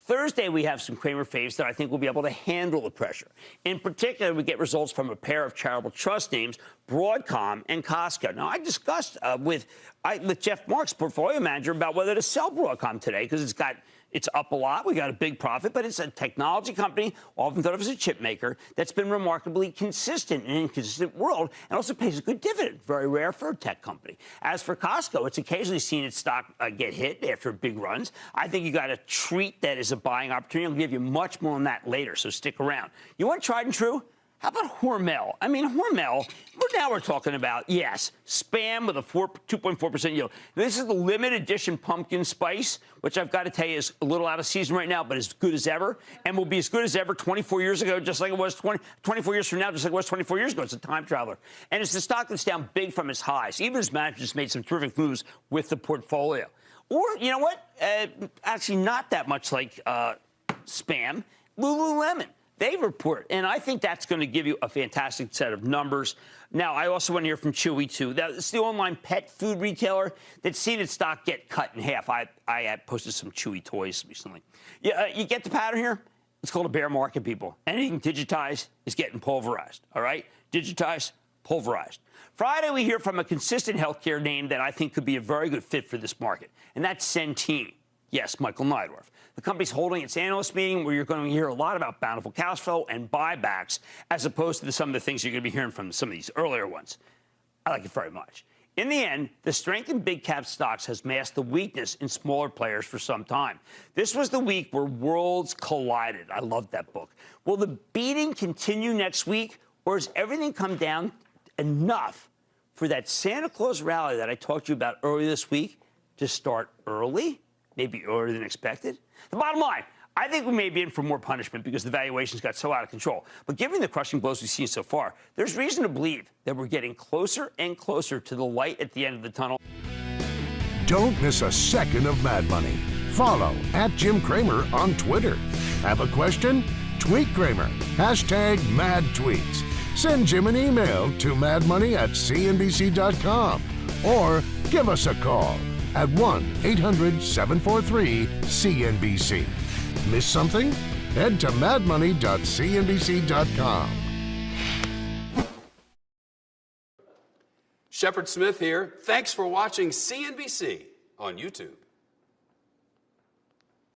Thursday, we have some Cramer faves that I think will be able to handle the pressure. In particular, we get results from a pair of charitable trust names, Broadcom and Costco. Now, I discussed with Jeff Marks, portfolio manager, about whether to sell Broadcom today because it's up a lot. We got a big profit, but it's a technology company, often thought of as a chip maker, that's been remarkably consistent in an inconsistent world and also pays a good dividend. Very rare for a tech company. As for Costco, it's occasionally seen its stock get hit after big runs. I think you got to treat that as a buying opportunity. I'll give you much more on that later, so stick around. You want tried and true? How about Hormel? I mean, Hormel, now we're talking about, yes, Spam with a 2.4% yield. This is the limited edition pumpkin spice, which I've got to tell you is a little out of season right now, but as good as ever, and will be as good as ever 24 years ago, just like it was 24 years from now, just like it was 24 years ago. It's a time traveler. And it's the stock that's down big from its highs. Even as management just made some terrific moves with the portfolio. Or, you know what? Actually, not that much like Spam, Lululemon. They report, and I think that's going to give you a fantastic set of numbers. Now, I also want to hear from Chewy, too. That's the online pet food retailer that's seen its stock get cut in half. I posted some Chewy toys recently. You get the pattern here? It's called a bear market, people. Anything digitized is getting pulverized, all right? Digitized, pulverized. Friday, we hear from a consistent healthcare name that I think could be a very good fit for this market, and that's Centene. Yes, Michael Neidorff. The company's holding its analyst meeting where you're going to hear a lot about bountiful cash flow and buybacks as opposed to some of the things you're going to be hearing from some of these earlier ones. I like it very much. In the end, the strength in big cap stocks has masked the weakness in smaller players for some time. This was the week where worlds collided. I love that book. Will the beating continue next week, or has everything come down enough for that Santa Claus rally that I talked to you about earlier this week to start early? Maybe earlier than expected? The bottom line, I think we may be in for more punishment because the valuations got so out of control. But given the crushing blows we've seen so far, there's reason to believe that we're getting closer and closer to the light at the end of the tunnel. Don't miss a second of Mad Money. Follow @Jim Cramer on Twitter. Have a question? Tweet Cramer. #MadTweets. Send Jim an email to madmoney@cnbc.com or give us a call at 1-800-743-CNBC. Miss something? Head to madmoney.cnbc.com. Shepard Smith here. Thanks for watching CNBC on YouTube.